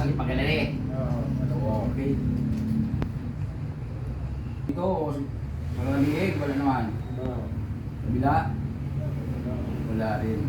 sakit pagkalari. Oo. Okay. Ito, wala liig, wala naman. Kabila, wala rin.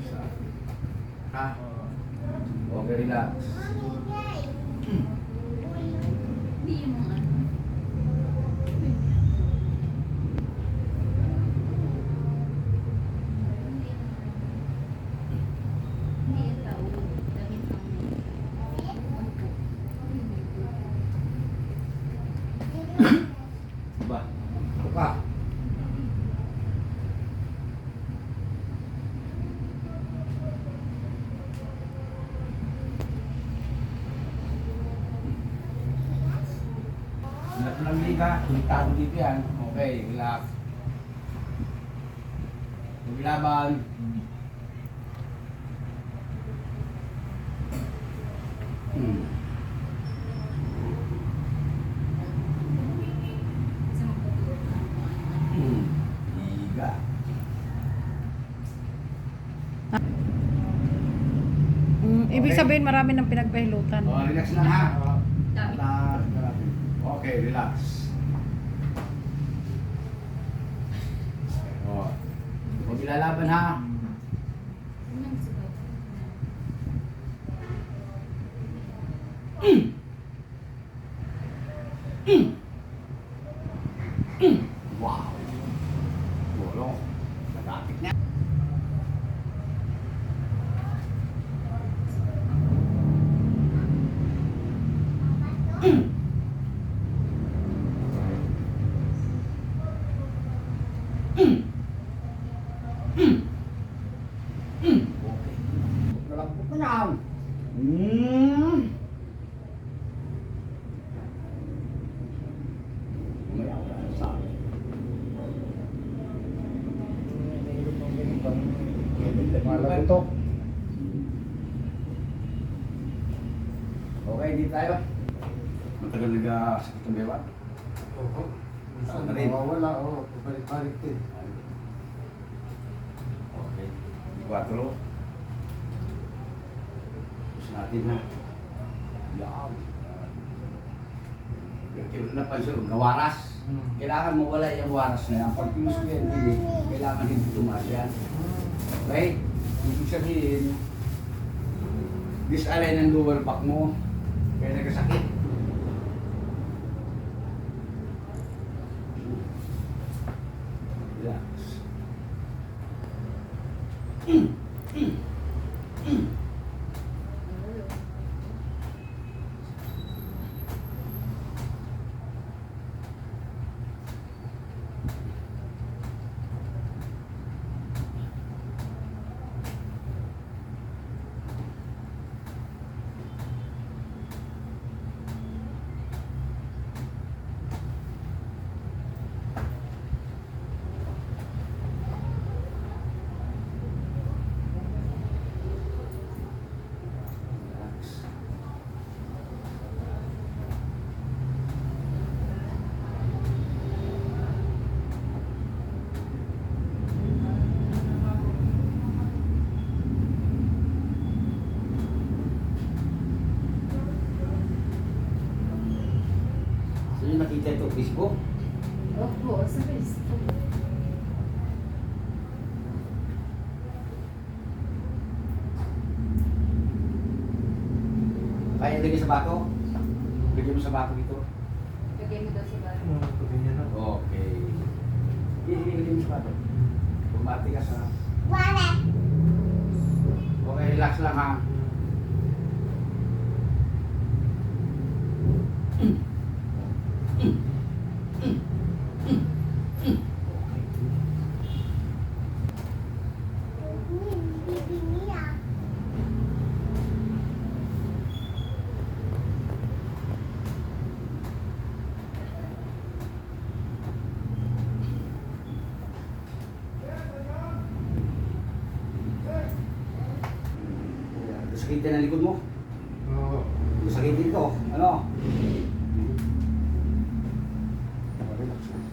Isa. Ha? Okay, relax. Hindi mo ano. Hindi yung tao. Damit Ba? Buka. Hanap ng liga, kulitado dito yan. Okay, relax. Maglaban. Hmm. Hmm. Liga. Ibig Okay. sabihin marami ng pinagpahilutan. Oh, relax lang ha. Dami. Okay, relax. Oh. Huwag ilalaban ha. Unang sigaw. Wow. Bolo. Natapik na. Okay. Nalambot na yan. Mamaya wala na sa akin. Malabutok. Okay, di tayo. Matagal nag-sakit ang bewa. Oo. Saan na rin? Nawawala, oo. Pabalik-balik din. Okay. 4. Tapos natin ha. Yan. Yung napansin, nawaras. Kailangan mo wala yung waras na yan. Pag pinuso yan, hindi. Kailangan hindi tumas yan. Okay? Ibig sabihin, disalign ang lower back mo. Kaya nagkasakit. Relax. Relax. So yung nakita ito, Facebook? Opo, sa Facebook. Kaya lagyan sa bato? Lagyan mo sa bato dito? Lagay mo daw sa bahay. Ganyan na. Okay. Lagyan mo sa bato. Bumati ka sa... Okay, relax lang ha. Sakitin ang likod mo. Oo. Sakitin ito. Ano? Relax lang.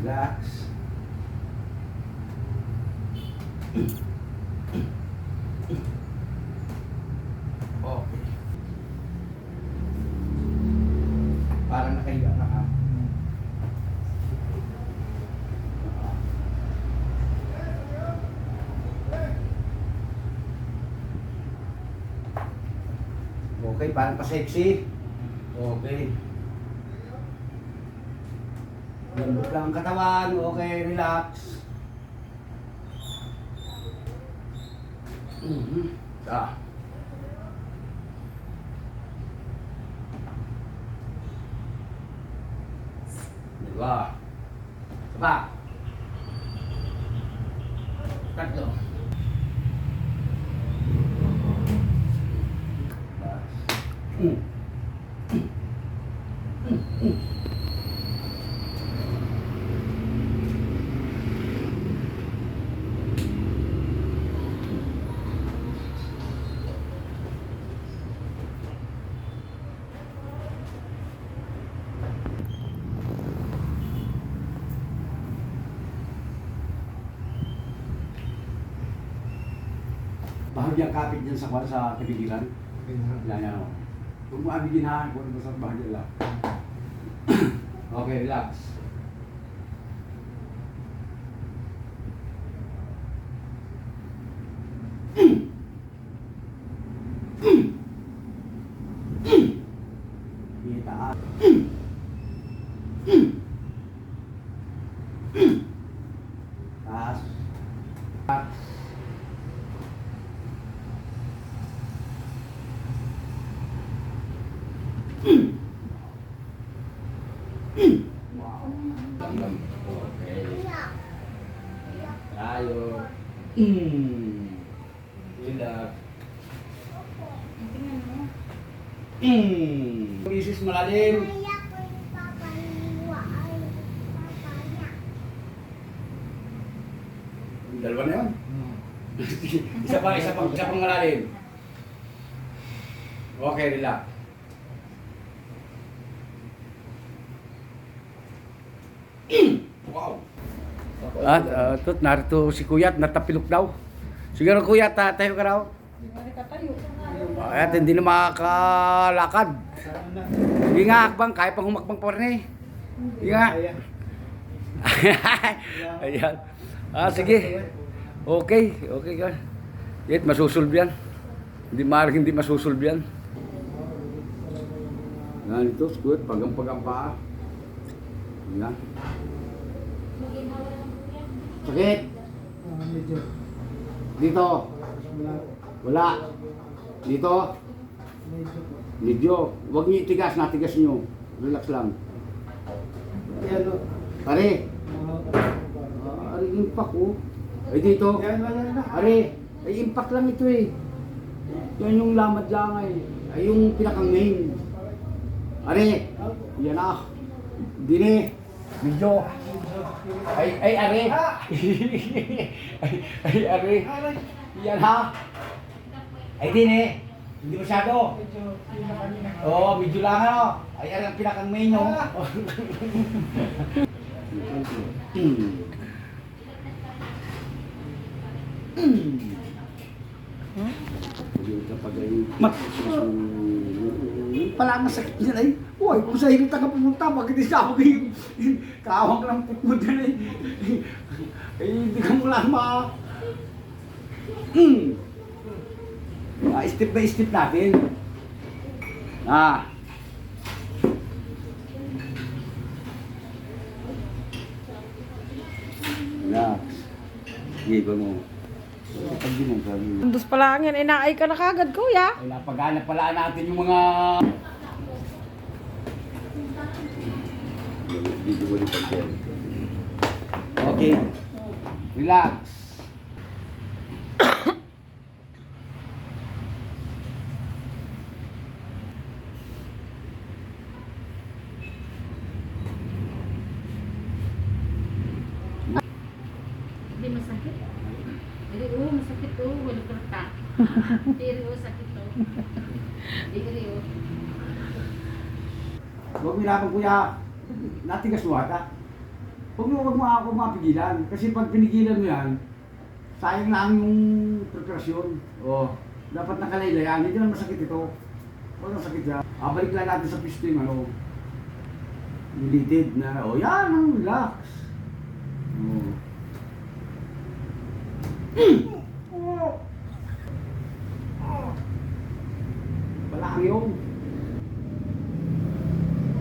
Relax. Okay. Parang nakahiga na ka. Okay, parang pa-sexy. Okay. Lambot lang ang katawan. Okay, relax. Ah. Diba? Diba? Tatlo. Bahagyang kapit dyan sa kwan sa kapiliran. Yan yan o. Huwag mo abigin ha, kung ano sa bahagya lang. Okay, relax. Itaas. Taas. Relax. Wow. Okay. Tayo. Relax. Tingnan mo. Isis malalim. Dalawa na yun. Isa pang malalim. Okay, relax. Wow. At narito si Kuya at natapilok daw. Siguro Kuya, tayo ka raw. At hindi na makakalakad. Sige nga, akbang, kaya pang humakbang pa rin eh. Sige nga. Ayan. Sige. Okay ka. Yet, masusulb yan. Hindi masusulb yan. Ganito, squat, pagang-pagang paa. Yan. Sakit. Dito. Wala. Dito. Medyo. Huwag niyo itigas, natigas niyo. Relax lang. Pare. Ari, impact oh. Ay dito. Ari, ay impact lang ito eh. Yan yung lamad lang ay yung pinakang main. Ari, yan ah. Dini. Medyo. Ay are. Ay are. Yan ha. Ay dini. Hindi masyado. Oo, medyo lang ano. Ay are ang pinakang main no. Kapag ay pala ang sakit niya ay, uy, kung sa hirita ka pumunta, bakit isa ako kayo, kaawang ka ng putmo dyan ay, hindi ka mo lang step by step natin. Relax. Giba mo. Pag di mo sabi. Andus pala yan, inaay ka na kagad, Kuya. Ay, napagana pala natin yung mga... Dito ko rin pag Okay. Relax. Hindi masakit. Hindi, masakit to. Wala karta. Hindi, sakit to. Hindi, Huwag mo ilapag kuya. Natigas mo ata. Huwag mo ako mapigilan. Kasi pag pinigilan mo yan, sayang lang yung preparasyon. O, dapat nakalaylayan. Hindi naman masakit ito. Huwag masakit yan. Balik lang natin sa pisto yung ano. Related na, o yan, relax. Balakang yung.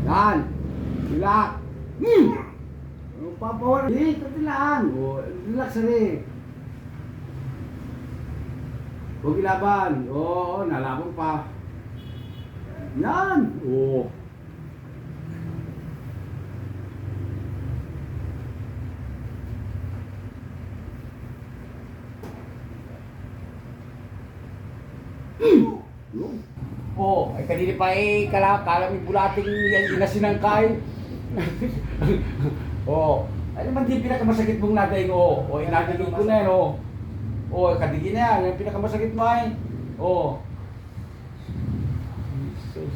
Yan. Relax. Papawala. Hindi, katilaan. O, relax rin. Huwag ilaban. Oo, nalaban pa. Yan. Oo. Oh, ay kanina pa kala may bulating yan inasinangkay. Oh, ano man din pinakamasakit mong nadaing o inadagin ko na yan o kadigin na yan, yung pinakamasakit mo ay Jesus.